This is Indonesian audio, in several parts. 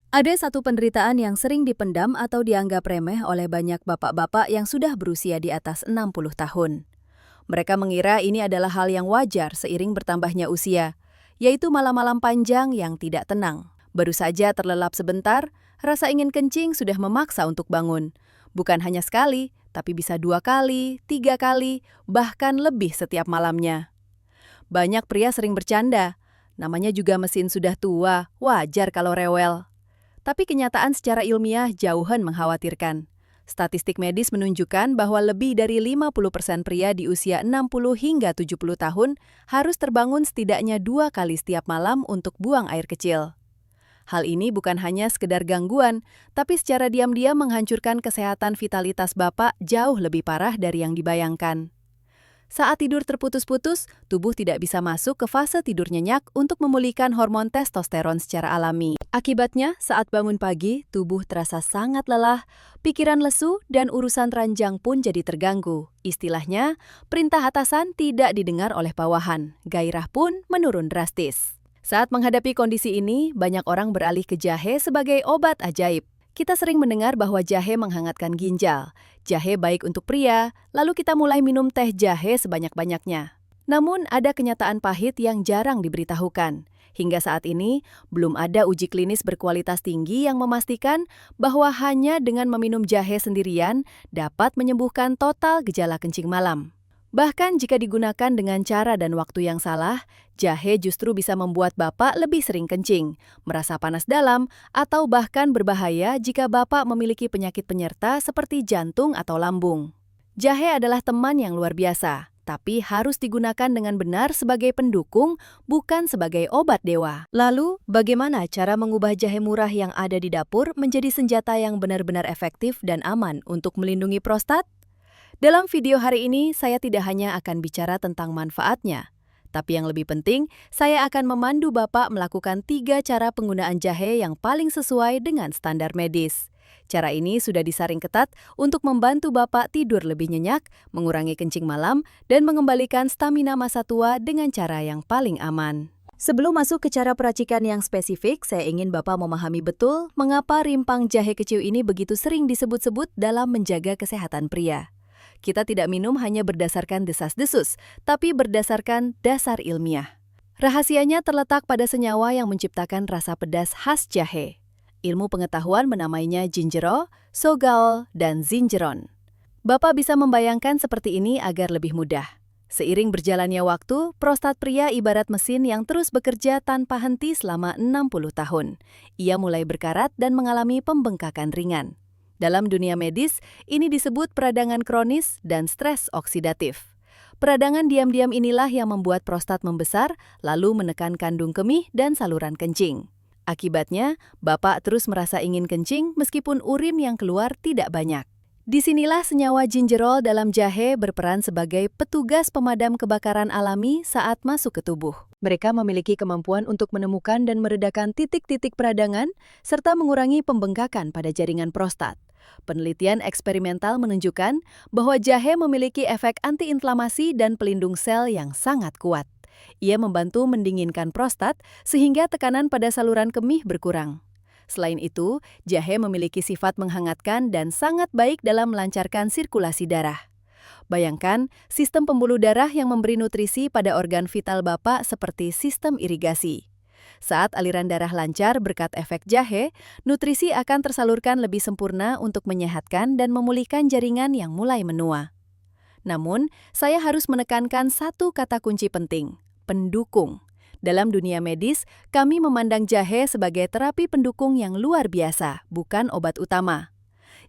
Ada satu penderitaan yang sering dipendam atau dianggap remeh oleh banyak bapak-bapak yang sudah berusia di atas 60 tahun. Mereka mengira ini adalah hal yang wajar seiring bertambahnya usia, yaitu malam-malam panjang yang tidak tenang. Baru saja terlelap sebentar, rasa ingin kencing sudah memaksa untuk bangun. Bukan hanya sekali, tapi bisa 2 kali, 3 kali, bahkan lebih setiap malamnya. Banyak pria sering bercanda, namanya juga mesin sudah tua, wajar kalau rewel. Tapi kenyataan secara ilmiah jauhan mengkhawatirkan. Statistik medis menunjukkan bahwa lebih dari 50% pria di usia 60 hingga 70 tahun harus terbangun setidaknya 2 kali setiap malam untuk buang air kecil. Hal ini bukan hanya sekedar gangguan, tapi secara diam-diam menghancurkan kesehatan vitalitas bapak jauh lebih parah dari yang dibayangkan. Saat tidur terputus-putus, tubuh tidak bisa masuk ke fase tidur nyenyak untuk memulihkan hormon testosteron secara alami. Akibatnya, saat bangun pagi, tubuh terasa sangat lelah, pikiran lesu, dan urusan ranjang pun jadi terganggu. Istilahnya, perintah atasan tidak didengar oleh bawahan. Gairah pun menurun drastis. Saat menghadapi kondisi ini, banyak orang beralih ke jahe sebagai obat ajaib. Kita sering mendengar bahwa jahe menghangatkan ginjal. Jahe baik untuk pria, lalu kita mulai minum teh jahe sebanyak-banyaknya. Namun ada kenyataan pahit yang jarang diberitahukan. Hingga saat ini, belum ada uji klinis berkualitas tinggi yang memastikan bahwa hanya dengan meminum jahe sendirian dapat menyembuhkan total gejala kencing malam. Bahkan jika digunakan dengan cara dan waktu yang salah, jahe justru bisa membuat bapak lebih sering kencing, merasa panas dalam, atau bahkan berbahaya jika bapak memiliki penyakit penyerta seperti jantung atau lambung. Jahe adalah teman yang luar biasa, tapi harus digunakan dengan benar sebagai pendukung, bukan sebagai obat dewa. Lalu, bagaimana cara mengubah jahe murah yang ada di dapur menjadi senjata yang benar-benar efektif dan aman untuk melindungi prostat? Dalam video hari ini, saya tidak hanya akan bicara tentang manfaatnya, tapi yang lebih penting, saya akan memandu Bapak melakukan 3 cara penggunaan jahe yang paling sesuai dengan standar medis. Cara ini sudah disaring ketat untuk membantu Bapak tidur lebih nyenyak, mengurangi kencing malam, dan mengembalikan stamina masa tua dengan cara yang paling aman. Sebelum masuk ke cara peracikan yang spesifik, saya ingin Bapak memahami betul mengapa rimpang jahe kecil ini begitu sering disebut-sebut dalam menjaga kesehatan pria. Kita tidak minum hanya berdasarkan desas-desus, tapi berdasarkan dasar ilmiah. Rahasianya terletak pada senyawa yang menciptakan rasa pedas khas jahe. Ilmu pengetahuan menamainya gingerol, sogaol, dan zinjeron. Bapak bisa membayangkan seperti ini agar lebih mudah. Seiring berjalannya waktu, prostat pria ibarat mesin yang terus bekerja tanpa henti selama 60 tahun. Ia mulai berkarat dan mengalami pembengkakan ringan. Dalam dunia medis, ini disebut peradangan kronis dan stres oksidatif. Peradangan diam-diam inilah yang membuat prostat membesar, lalu menekan kandung kemih dan saluran kencing. Akibatnya, Bapak terus merasa ingin kencing meskipun urin yang keluar tidak banyak. Disinilah senyawa gingerol dalam jahe berperan sebagai petugas pemadam kebakaran alami saat masuk ke tubuh. Mereka memiliki kemampuan untuk menemukan dan meredakan titik-titik peradangan, serta mengurangi pembengkakan pada jaringan prostat. Penelitian eksperimental menunjukkan bahwa jahe memiliki efek antiinflamasi dan pelindung sel yang sangat kuat. Ia membantu mendinginkan prostat sehingga tekanan pada saluran kemih berkurang. Selain itu, jahe memiliki sifat menghangatkan dan sangat baik dalam melancarkan sirkulasi darah. Bayangkan, sistem pembuluh darah yang memberi nutrisi pada organ vital Bapak seperti sistem irigasi. Saat aliran darah lancar berkat efek jahe, nutrisi akan tersalurkan lebih sempurna untuk menyehatkan dan memulihkan jaringan yang mulai menua. Namun, saya harus menekankan satu kata kunci penting, pendukung. Dalam dunia medis, kami memandang jahe sebagai terapi pendukung yang luar biasa, bukan obat utama.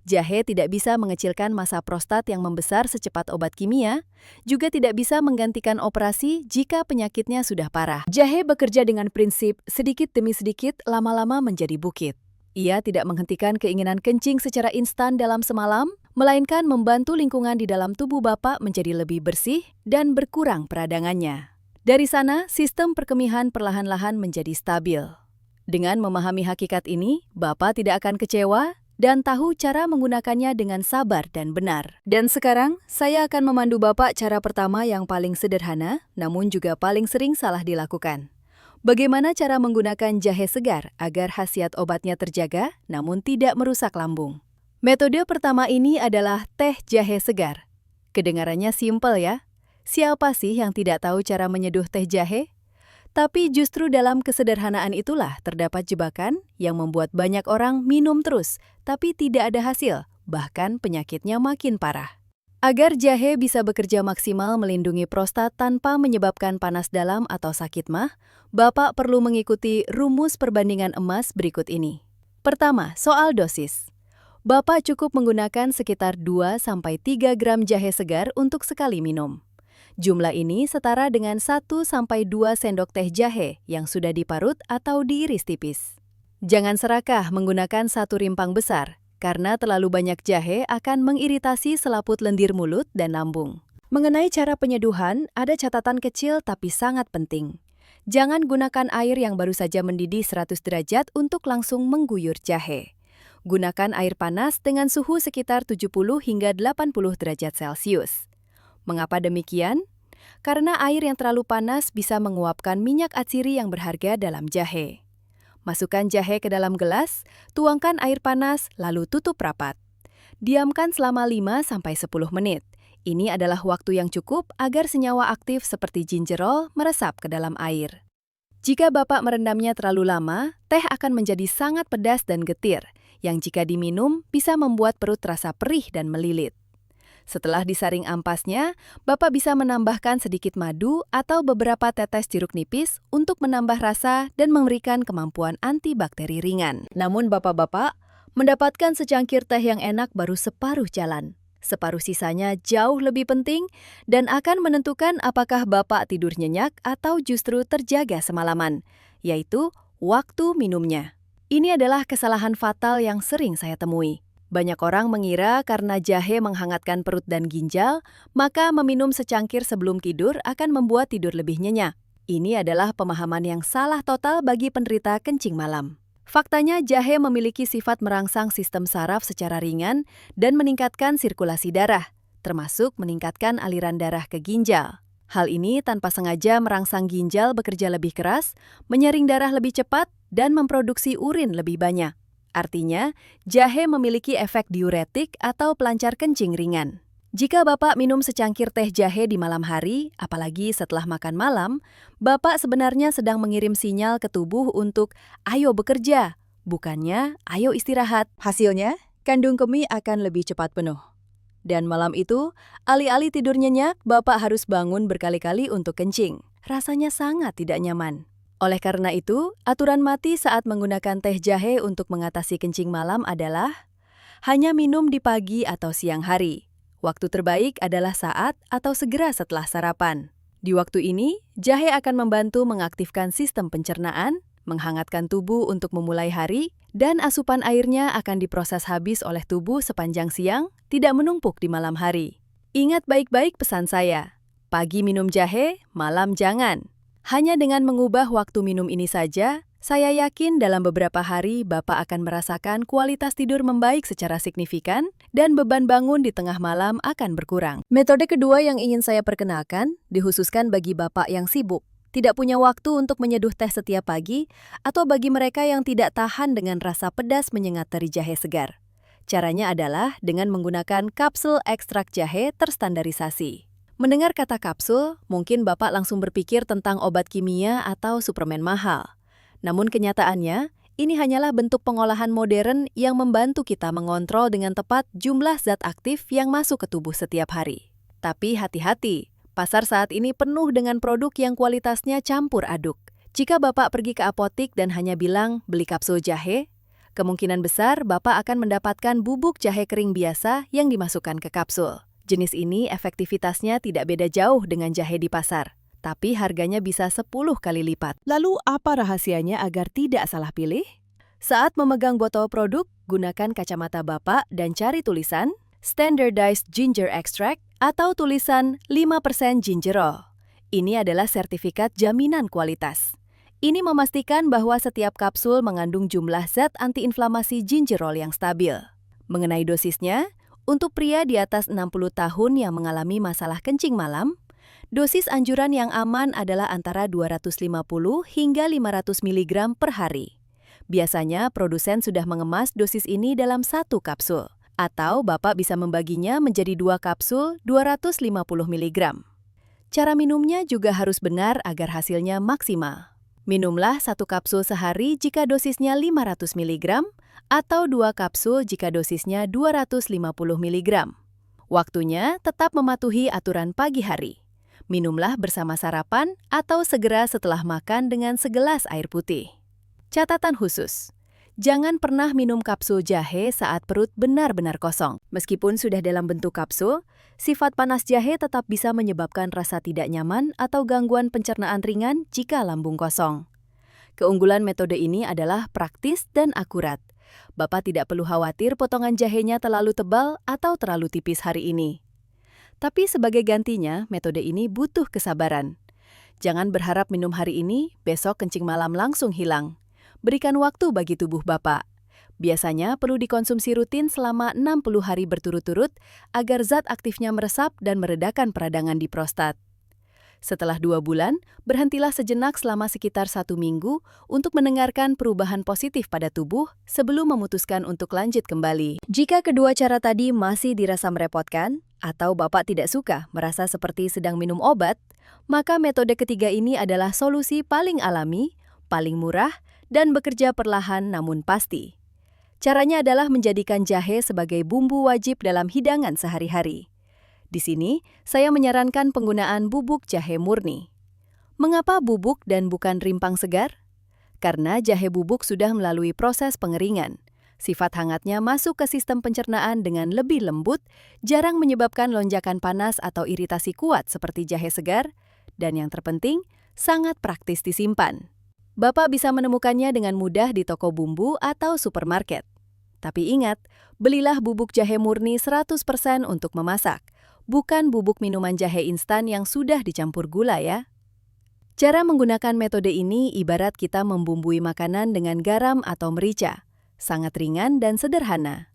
Jahe tidak bisa mengecilkan massa prostat yang membesar secepat obat kimia, juga tidak bisa menggantikan operasi jika penyakitnya sudah parah. Jahe bekerja dengan prinsip sedikit demi sedikit lama-lama menjadi bukit. Ia tidak menghentikan keinginan kencing secara instan dalam semalam, melainkan membantu lingkungan di dalam tubuh Bapak menjadi lebih bersih dan berkurang peradangannya. Dari sana, sistem perkemihan perlahan-lahan menjadi stabil. Dengan memahami hakikat ini, Bapak tidak akan kecewa dan tahu cara menggunakannya dengan sabar dan benar. Dan sekarang, saya akan memandu Bapak cara pertama yang paling sederhana, namun juga paling sering salah dilakukan. Bagaimana cara menggunakan jahe segar agar khasiat obatnya terjaga namun tidak merusak lambung? Metode pertama ini adalah teh jahe segar. Kedengarannya simpel ya. Siapa sih yang tidak tahu cara menyeduh teh jahe? Tapi justru dalam kesederhanaan itulah terdapat jebakan yang membuat banyak orang minum terus, tapi tidak ada hasil, bahkan penyakitnya makin parah. Agar jahe bisa bekerja maksimal melindungi prostat tanpa menyebabkan panas dalam atau sakit mah, Bapak perlu mengikuti rumus perbandingan emas berikut ini. Pertama, soal dosis. Bapak cukup menggunakan sekitar 2-3 gram jahe segar untuk sekali minum. Jumlah ini setara dengan 1-2 sendok teh jahe yang sudah diparut atau diiris tipis. Jangan serakah menggunakan satu rimpang besar, karena terlalu banyak jahe akan mengiritasi selaput lendir mulut dan lambung. Mengenai cara penyeduhan, ada catatan kecil tapi sangat penting. Jangan gunakan air yang baru saja mendidih 100 derajat untuk langsung mengguyur jahe. Gunakan air panas dengan suhu sekitar 70 hingga 80 derajat Celcius. Mengapa demikian? Karena air yang terlalu panas bisa menguapkan minyak atsiri yang berharga dalam jahe. Masukkan jahe ke dalam gelas, tuangkan air panas, lalu tutup rapat. Diamkan selama 5-10 menit. Ini adalah waktu yang cukup agar senyawa aktif seperti gingerol meresap ke dalam air. Jika Bapak merendamnya terlalu lama, teh akan menjadi sangat pedas dan getir, yang jika diminum bisa membuat perut terasa perih dan melilit. Setelah disaring ampasnya, Bapak bisa menambahkan sedikit madu atau beberapa tetes jeruk nipis untuk menambah rasa dan memberikan kemampuan antibakteri ringan. Namun Bapak-bapak, mendapatkan secangkir teh yang enak baru separuh jalan. Separuh sisanya jauh lebih penting dan akan menentukan apakah Bapak tidur nyenyak atau justru terjaga semalaman, yaitu waktu minumnya. Ini adalah kesalahan fatal yang sering saya temui. Banyak orang mengira karena jahe menghangatkan perut dan ginjal, maka meminum secangkir sebelum tidur akan membuat tidur lebih nyenyak. Ini adalah pemahaman yang salah total bagi penderita kencing malam. Faktanya, jahe memiliki sifat merangsang sistem saraf secara ringan dan meningkatkan sirkulasi darah, termasuk meningkatkan aliran darah ke ginjal. Hal ini tanpa sengaja merangsang ginjal bekerja lebih keras, menyaring darah lebih cepat, dan memproduksi urin lebih banyak. Artinya, jahe memiliki efek diuretik atau pelancar kencing ringan. Jika Bapak minum secangkir teh jahe di malam hari, apalagi setelah makan malam, Bapak sebenarnya sedang mengirim sinyal ke tubuh untuk "ayo bekerja", bukannya "ayo istirahat". Hasilnya, kandung kemih akan lebih cepat penuh. Dan malam itu, alih-alih tidur nyenyak, Bapak harus bangun berkali-kali untuk kencing. Rasanya sangat tidak nyaman. Oleh karena itu, aturan mati saat menggunakan teh jahe untuk mengatasi kencing malam adalah hanya minum di pagi atau siang hari. Waktu terbaik adalah saat atau segera setelah sarapan. Di waktu ini, jahe akan membantu mengaktifkan sistem pencernaan, menghangatkan tubuh untuk memulai hari, dan asupan airnya akan diproses habis oleh tubuh sepanjang siang, tidak menumpuk di malam hari. Ingat baik-baik pesan saya, pagi minum jahe, malam jangan. Hanya dengan mengubah waktu minum ini saja, saya yakin dalam beberapa hari Bapak akan merasakan kualitas tidur membaik secara signifikan dan beban bangun di tengah malam akan berkurang. Metode kedua yang ingin saya perkenalkan dikhususkan bagi Bapak yang sibuk, tidak punya waktu untuk menyeduh teh setiap pagi, atau bagi mereka yang tidak tahan dengan rasa pedas menyengat dari jahe segar. Caranya adalah dengan menggunakan kapsul ekstrak jahe terstandarisasi. Mendengar kata kapsul, mungkin Bapak langsung berpikir tentang obat kimia atau suplemen mahal. Namun kenyataannya, ini hanyalah bentuk pengolahan modern yang membantu kita mengontrol dengan tepat jumlah zat aktif yang masuk ke tubuh setiap hari. Tapi hati-hati, pasar saat ini penuh dengan produk yang kualitasnya campur aduk. Jika Bapak pergi ke apotik dan hanya bilang beli kapsul jahe, kemungkinan besar Bapak akan mendapatkan bubuk jahe kering biasa yang dimasukkan ke kapsul. Jenis ini efektivitasnya tidak beda jauh dengan jahe di pasar, tapi harganya bisa 10 kali lipat. Lalu apa rahasianya agar tidak salah pilih? Saat memegang botol produk, gunakan kacamata Bapak dan cari tulisan Standardized Ginger Extract atau tulisan 5% gingerol. Ini adalah sertifikat jaminan kualitas. Ini memastikan bahwa setiap kapsul mengandung jumlah zat antiinflamasi gingerol yang stabil. Mengenai dosisnya, untuk pria di atas 60 tahun yang mengalami masalah kencing malam, Dosis anjuran yang aman adalah antara 250 hingga 500 mg per hari. Biasanya produsen sudah mengemas dosis ini dalam satu kapsul, atau Bapak bisa membaginya menjadi 2 kapsul 250 mg. Cara minumnya juga harus benar agar hasilnya maksimal. Minumlah 1 kapsul sehari jika dosisnya 500 mg, atau 2 kapsul jika dosisnya 250 mg. Waktunya tetap mematuhi aturan pagi hari. Minumlah bersama sarapan atau segera setelah makan dengan segelas air putih. Catatan khusus, jangan pernah minum kapsul jahe saat perut benar-benar kosong. Meskipun sudah dalam bentuk kapsul, sifat panas jahe tetap bisa menyebabkan rasa tidak nyaman atau gangguan pencernaan ringan jika lambung kosong. Keunggulan metode ini adalah praktis dan akurat. Bapak tidak perlu khawatir potongan jahenya terlalu tebal atau terlalu tipis hari ini. Tapi sebagai gantinya, metode ini butuh kesabaran. Jangan berharap minum hari ini, besok kencing malam langsung hilang. Berikan waktu bagi tubuh Bapak. Biasanya perlu dikonsumsi rutin selama 60 hari berturut-turut agar zat aktifnya meresap dan meredakan peradangan di prostat. Setelah 2 bulan, berhentilah sejenak selama sekitar 1 minggu untuk mendengarkan perubahan positif pada tubuh sebelum memutuskan untuk lanjut kembali. Jika kedua cara tadi masih dirasa merepotkan, atau Bapak tidak suka merasa seperti sedang minum obat, maka metode ketiga ini adalah solusi paling alami, paling murah, dan bekerja perlahan namun pasti. Caranya adalah menjadikan jahe sebagai bumbu wajib dalam hidangan sehari-hari. Di sini, saya menyarankan penggunaan bubuk jahe murni. Mengapa bubuk dan bukan rimpang segar? Karena jahe bubuk sudah melalui proses pengeringan. Sifat hangatnya masuk ke sistem pencernaan dengan lebih lembut, jarang menyebabkan lonjakan panas atau iritasi kuat seperti jahe segar, dan yang terpenting, sangat praktis disimpan. Bapak bisa menemukannya dengan mudah di toko bumbu atau supermarket. Tapi ingat, belilah bubuk jahe murni 100% untuk memasak, bukan bubuk minuman jahe instan yang sudah dicampur gula ya. Cara menggunakan metode ini ibarat kita membumbui makanan dengan garam atau merica. Sangat ringan dan sederhana.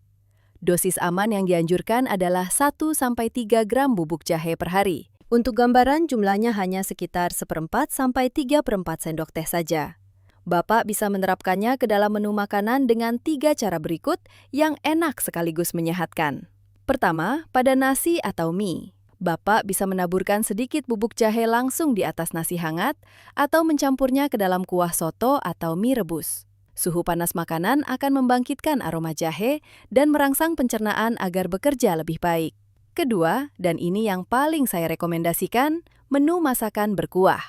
Dosis aman yang dianjurkan adalah 1-3 gram bubuk jahe per hari. Untuk gambaran jumlahnya hanya sekitar 1/4-3/4 sendok teh saja. Bapak bisa menerapkannya ke dalam menu makanan dengan 3 cara berikut yang enak sekaligus menyehatkan. Pertama, pada nasi atau mie. Bapak bisa menaburkan sedikit bubuk jahe langsung di atas nasi hangat atau mencampurnya ke dalam kuah soto atau mie rebus. Suhu panas makanan akan membangkitkan aroma jahe dan merangsang pencernaan agar bekerja lebih baik. Kedua, dan ini yang paling saya rekomendasikan, menu masakan berkuah.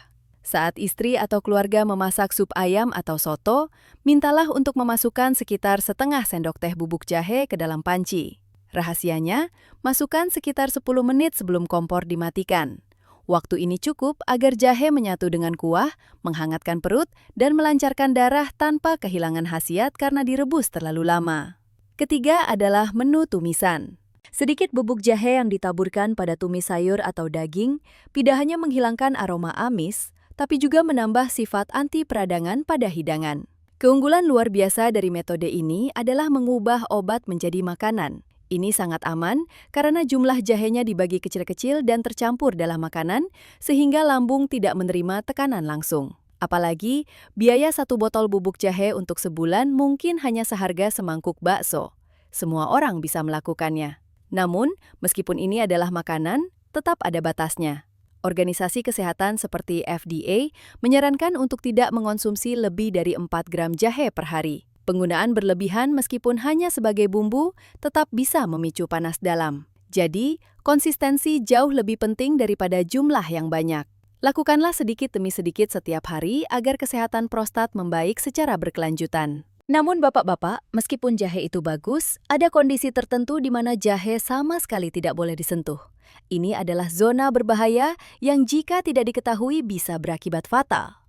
Saat istri atau keluarga memasak sup ayam atau soto, mintalah untuk memasukkan sekitar setengah sendok teh bubuk jahe ke dalam panci. Rahasianya, masukkan sekitar 10 menit sebelum kompor dimatikan. Waktu ini cukup agar jahe menyatu dengan kuah, menghangatkan perut, dan melancarkan darah tanpa kehilangan khasiat karena direbus terlalu lama. Ketiga adalah menu tumisan. Sedikit bubuk jahe yang ditaburkan pada tumis sayur atau daging tidak hanya menghilangkan aroma amis, tapi juga menambah sifat anti peradangan pada hidangan. Keunggulan luar biasa dari metode ini adalah mengubah obat menjadi makanan. Ini sangat aman karena jumlah jahenya dibagi kecil-kecil dan tercampur dalam makanan, sehingga lambung tidak menerima tekanan langsung. Apalagi, biaya 1 botol bubuk jahe untuk sebulan mungkin hanya seharga semangkuk bakso. Semua orang bisa melakukannya. Namun, meskipun ini adalah makanan, tetap ada batasnya. Organisasi kesehatan seperti FDA menyarankan untuk tidak mengonsumsi lebih dari 4 gram jahe per hari. Penggunaan berlebihan meskipun hanya sebagai bumbu tetap bisa memicu panas dalam. Jadi, konsistensi jauh lebih penting daripada jumlah yang banyak. Lakukanlah sedikit demi sedikit setiap hari agar kesehatan prostat membaik secara berkelanjutan. Namun bapak-bapak, meskipun jahe itu bagus, ada kondisi tertentu di mana jahe sama sekali tidak boleh disentuh. Ini adalah zona berbahaya yang jika tidak diketahui bisa berakibat fatal.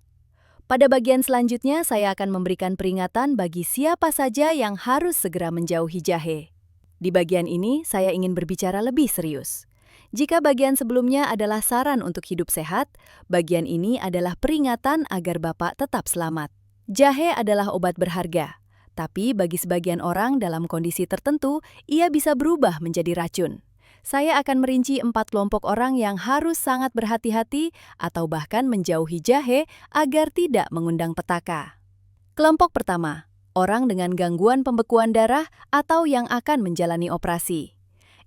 Pada bagian selanjutnya, saya akan memberikan peringatan bagi siapa saja yang harus segera menjauhi jahe. Di bagian ini, saya ingin berbicara lebih serius. Jika bagian sebelumnya adalah saran untuk hidup sehat, bagian ini adalah peringatan agar Bapak tetap selamat. Jahe adalah obat berharga, tapi bagi sebagian orang dalam kondisi tertentu, ia bisa berubah menjadi racun. Saya akan merinci 4 kelompok orang yang harus sangat berhati-hati atau bahkan menjauhi jahe agar tidak mengundang petaka. Kelompok pertama, orang dengan gangguan pembekuan darah atau yang akan menjalani operasi.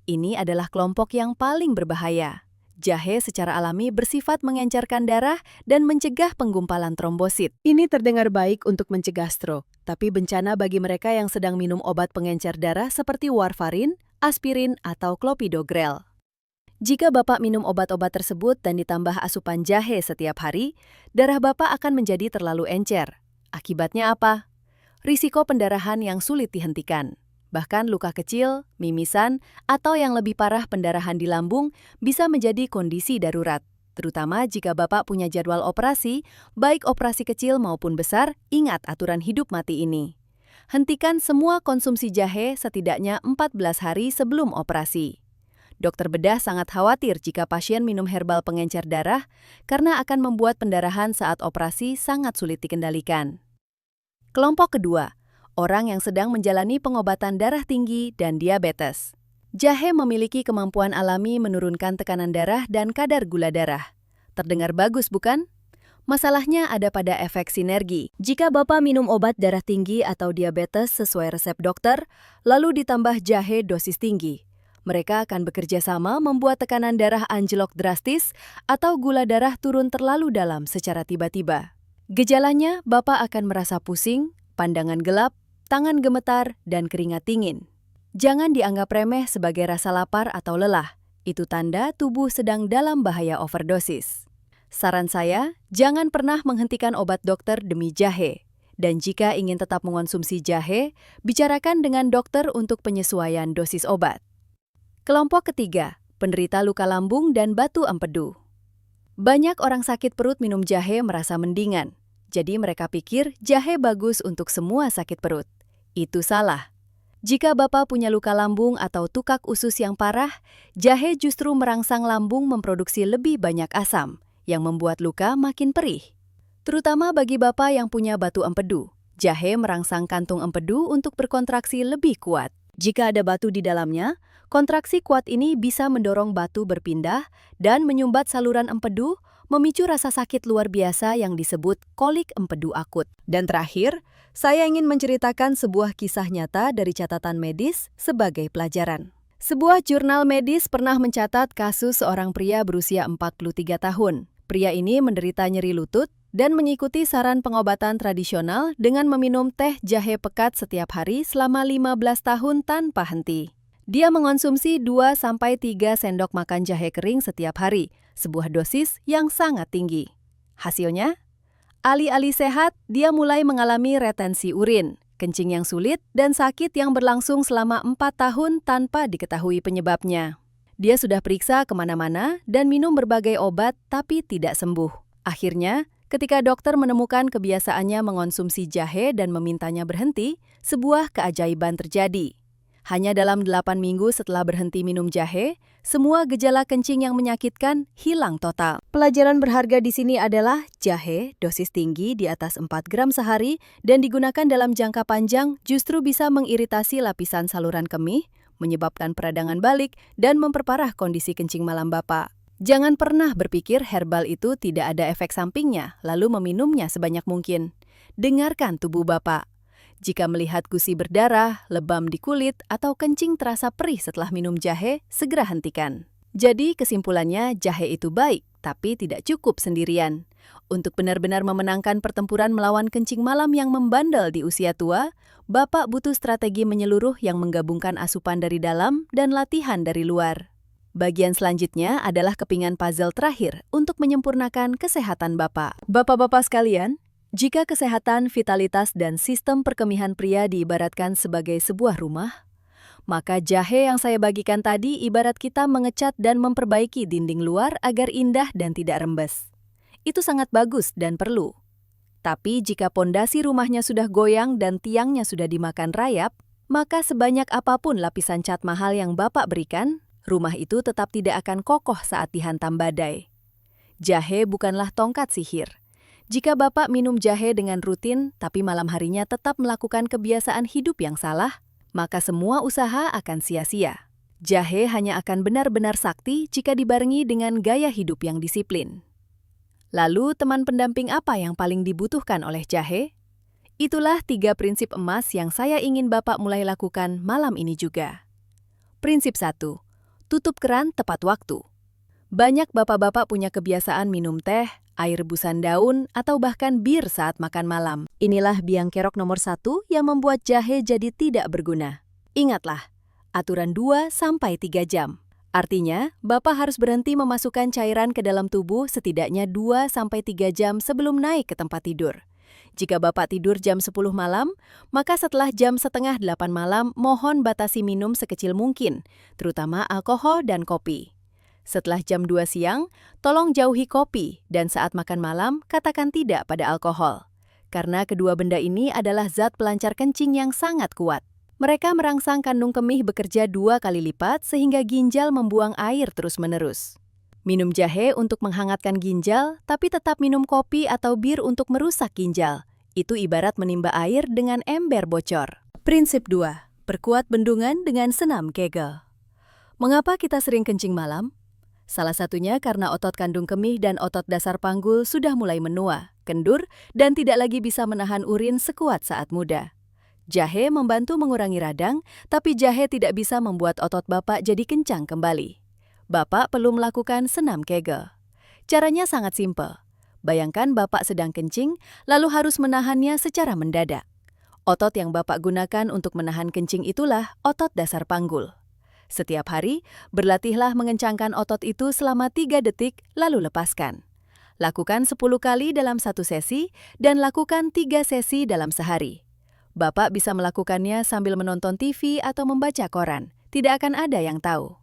Ini adalah kelompok yang paling berbahaya. Jahe secara alami bersifat mengencerkan darah dan mencegah penggumpalan trombosit. Ini terdengar baik untuk mencegah stroke, tapi bencana bagi mereka yang sedang minum obat pengencer darah seperti warfarin, aspirin, atau clopidogrel. Jika Bapak minum obat-obat tersebut dan ditambah asupan jahe setiap hari, darah Bapak akan menjadi terlalu encer. Akibatnya apa? Risiko pendarahan yang sulit dihentikan. Bahkan luka kecil, mimisan, atau yang lebih parah pendarahan di lambung bisa menjadi kondisi darurat. Terutama jika Bapak punya jadwal operasi, baik operasi kecil maupun besar, ingat aturan hidup mati ini. Hentikan semua konsumsi jahe setidaknya 14 hari sebelum operasi. Dokter bedah sangat khawatir jika pasien minum herbal pengencer darah karena akan membuat pendarahan saat operasi sangat sulit dikendalikan. Kelompok kedua, orang yang sedang menjalani pengobatan darah tinggi dan diabetes. Jahe memiliki kemampuan alami menurunkan tekanan darah dan kadar gula darah. Terdengar bagus, bukan? Masalahnya ada pada efek sinergi. Jika Bapak minum obat darah tinggi atau diabetes sesuai resep dokter, lalu ditambah jahe dosis tinggi, mereka akan bekerja sama membuat tekanan darah anjlok drastis atau gula darah turun terlalu dalam secara tiba-tiba. Gejalanya, Bapak akan merasa pusing, pandangan gelap, tangan gemetar, dan keringat dingin. Jangan dianggap remeh sebagai rasa lapar atau lelah. Itu tanda tubuh sedang dalam bahaya overdosis. Saran saya, jangan pernah menghentikan obat dokter demi jahe. Dan jika ingin tetap mengonsumsi jahe, bicarakan dengan dokter untuk penyesuaian dosis obat. Kelompok ketiga, penderita luka lambung dan batu empedu. Banyak orang sakit perut minum jahe merasa mendingan. Jadi mereka pikir jahe bagus untuk semua sakit perut. Itu salah. Jika Bapak punya luka lambung atau tukak usus yang parah, jahe justru merangsang lambung memproduksi lebih banyak asam, yang membuat luka makin perih. Terutama bagi Bapak yang punya batu empedu, jahe merangsang kantung empedu untuk berkontraksi lebih kuat. Jika ada batu di dalamnya, kontraksi kuat ini bisa mendorong batu berpindah dan menyumbat saluran empedu, memicu rasa sakit luar biasa yang disebut kolik empedu akut. Dan terakhir, saya ingin menceritakan sebuah kisah nyata dari catatan medis sebagai pelajaran. Sebuah jurnal medis pernah mencatat kasus seorang pria berusia 43 tahun. Pria ini menderita nyeri lutut dan mengikuti saran pengobatan tradisional dengan meminum teh jahe pekat setiap hari selama 15 tahun tanpa henti. Dia mengonsumsi 2-3 sendok makan jahe kering setiap hari, sebuah dosis yang sangat tinggi. Hasilnya, alih-alih sehat, dia mulai mengalami retensi urin, kencing yang sulit, dan sakit yang berlangsung selama 4 tahun tanpa diketahui penyebabnya. Dia sudah periksa kemana-mana dan minum berbagai obat, tapi tidak sembuh. Akhirnya, ketika dokter menemukan kebiasaannya mengonsumsi jahe dan memintanya berhenti, sebuah keajaiban terjadi. Hanya dalam 8 minggu setelah berhenti minum jahe, semua gejala kencing yang menyakitkan hilang total. Pelajaran berharga di sini adalah jahe, dosis tinggi di atas 4 gram sehari dan digunakan dalam jangka panjang justru bisa mengiritasi lapisan saluran kemih, menyebabkan peradangan balik, dan memperparah kondisi kencing malam Bapak. Jangan pernah berpikir herbal itu tidak ada efek sampingnya, lalu meminumnya sebanyak mungkin. Dengarkan tubuh Bapak. Jika melihat gusi berdarah, lebam di kulit, atau kencing terasa perih setelah minum jahe, segera hentikan. Jadi kesimpulannya jahe itu baik, tapi tidak cukup sendirian. Untuk benar-benar memenangkan pertempuran melawan kencing malam yang membandel di usia tua, Bapak butuh strategi menyeluruh yang menggabungkan asupan dari dalam dan latihan dari luar. Bagian selanjutnya adalah kepingan puzzle terakhir untuk menyempurnakan kesehatan Bapak. Bapak-bapak sekalian, jika kesehatan, vitalitas, dan sistem perkemihan pria diibaratkan sebagai sebuah rumah, maka jahe yang saya bagikan tadi ibarat kita mengecat dan memperbaiki dinding luar agar indah dan tidak rembes. Itu sangat bagus dan perlu. Tapi jika pondasi rumahnya sudah goyang dan tiangnya sudah dimakan rayap, maka sebanyak apapun lapisan cat mahal yang Bapak berikan, rumah itu tetap tidak akan kokoh saat dihantam badai. Jahe bukanlah tongkat sihir. Jika Bapak minum jahe dengan rutin, tapi malam harinya tetap melakukan kebiasaan hidup yang salah, maka semua usaha akan sia-sia. Jahe hanya akan benar-benar sakti jika dibarengi dengan gaya hidup yang disiplin. Lalu, teman pendamping apa yang paling dibutuhkan oleh jahe? Itulah 3 prinsip emas yang saya ingin Bapak mulai lakukan malam ini juga. Prinsip 1. Tutup keran tepat waktu. Banyak bapak-bapak punya kebiasaan minum teh, air rebusan daun, atau bahkan bir saat makan malam. Inilah biang kerok nomor 1 yang membuat jahe jadi tidak berguna. Ingatlah, aturan 2-3 jam. Artinya, Bapak harus berhenti memasukkan cairan ke dalam tubuh setidaknya 2-3 jam sebelum naik ke tempat tidur. Jika Bapak tidur jam 10 malam, maka setelah jam setengah 8 malam, mohon batasi minum sekecil mungkin, terutama alkohol dan kopi. Setelah jam 2 siang, tolong jauhi kopi dan saat makan malam, katakan tidak pada alkohol. Karena kedua benda ini adalah zat pelancar kencing yang sangat kuat. Mereka merangsang kandung kemih bekerja 2 kali lipat sehingga ginjal membuang air terus-menerus. Minum jahe untuk menghangatkan ginjal, tapi tetap minum kopi atau bir untuk merusak ginjal. Itu ibarat menimba air dengan ember bocor. Prinsip 2. Perkuat bendungan dengan senam Kegel. Mengapa kita sering kencing malam? Salah satunya karena otot kandung kemih dan otot dasar panggul sudah mulai menua, kendur, dan tidak lagi bisa menahan urin sekuat saat muda. Jahe membantu mengurangi radang, tapi jahe tidak bisa membuat otot Bapak jadi kencang kembali. Bapak perlu melakukan senam Kegel. Caranya sangat simpel. Bayangkan Bapak sedang kencing, lalu harus menahannya secara mendadak. Otot yang Bapak gunakan untuk menahan kencing itulah otot dasar panggul. Setiap hari, berlatihlah mengencangkan otot itu selama 3 detik, lalu lepaskan. Lakukan 10 kali dalam 1 sesi, dan lakukan 3 sesi dalam sehari. Bapak bisa melakukannya sambil menonton TV atau membaca koran. Tidak akan ada yang tahu.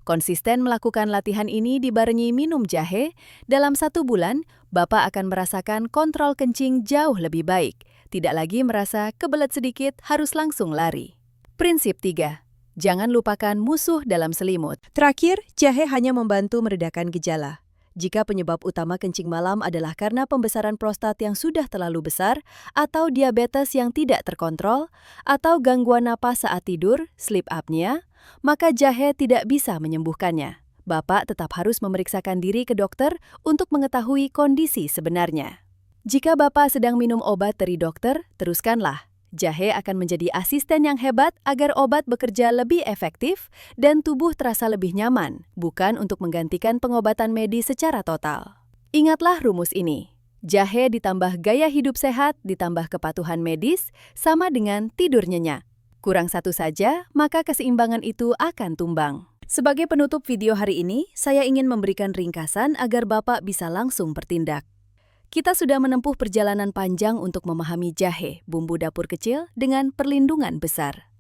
Konsisten melakukan latihan ini dibarengi minum jahe, dalam 1 bulan, Bapak akan merasakan kontrol kencing jauh lebih baik. Tidak lagi merasa kebelet sedikit harus langsung lari. Prinsip 3. Jangan lupakan musuh dalam selimut. Terakhir, jahe hanya membantu meredakan gejala. Jika penyebab utama kencing malam adalah karena pembesaran prostat yang sudah terlalu besar, atau diabetes yang tidak terkontrol, atau gangguan napas saat tidur, sleep apnea, maka jahe tidak bisa menyembuhkannya. Bapak tetap harus memeriksakan diri ke dokter untuk mengetahui kondisi sebenarnya. Jika Bapak sedang minum obat dari dokter, teruskanlah. Jahe akan menjadi asisten yang hebat agar obat bekerja lebih efektif dan tubuh terasa lebih nyaman, bukan untuk menggantikan pengobatan medis secara total. Ingatlah rumus ini. Jahe ditambah gaya hidup sehat ditambah kepatuhan medis sama dengan tidur nyenyak. Kurang satu saja, maka keseimbangan itu akan tumbang. Sebagai penutup video hari ini, saya ingin memberikan ringkasan agar Bapak bisa langsung bertindak. Kita sudah menempuh perjalanan panjang untuk memahami jahe, bumbu dapur kecil dengan perlindungan besar.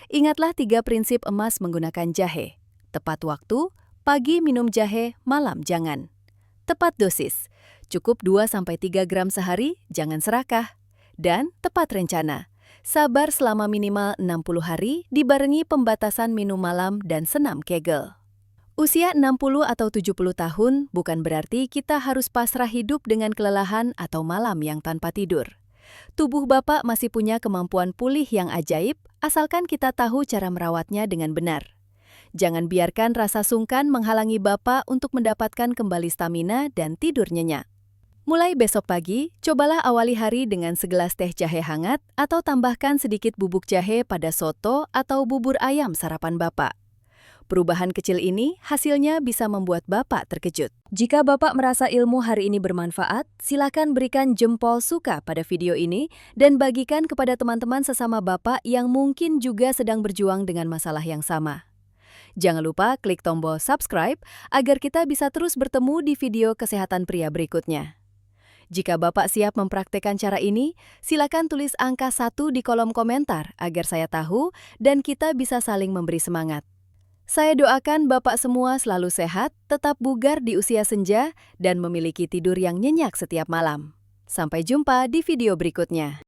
Ingatlah 3 prinsip emas menggunakan jahe. Tepat waktu, pagi minum jahe, malam jangan. Tepat dosis, cukup 2-3 gram sehari, jangan serakah. Dan tepat rencana, sabar selama minimal 60 hari dibarengi pembatasan minum malam dan senam Kegel. Usia 60 atau 70 tahun bukan berarti kita harus pasrah hidup dengan kelelahan atau malam yang tanpa tidur. Tubuh Bapak masih punya kemampuan pulih yang ajaib, asalkan kita tahu cara merawatnya dengan benar. Jangan biarkan rasa sungkan menghalangi Bapak untuk mendapatkan kembali stamina dan tidur nyenyak. Mulai besok pagi, cobalah awali hari dengan segelas teh jahe hangat atau tambahkan sedikit bubuk jahe pada soto atau bubur ayam sarapan Bapak. Perubahan kecil ini hasilnya bisa membuat Bapak terkejut. Jika Bapak merasa ilmu hari ini bermanfaat, silakan berikan jempol suka pada video ini dan bagikan kepada teman-teman sesama Bapak yang mungkin juga sedang berjuang dengan masalah yang sama. Jangan lupa klik tombol subscribe agar kita bisa terus bertemu di video kesehatan pria berikutnya. Jika Bapak siap mempraktekkan cara ini, silakan tulis angka 1 di kolom komentar agar saya tahu dan kita bisa saling memberi semangat. Saya doakan Bapak semua selalu sehat, tetap bugar di usia senja, dan memiliki tidur yang nyenyak setiap malam. Sampai jumpa di video berikutnya.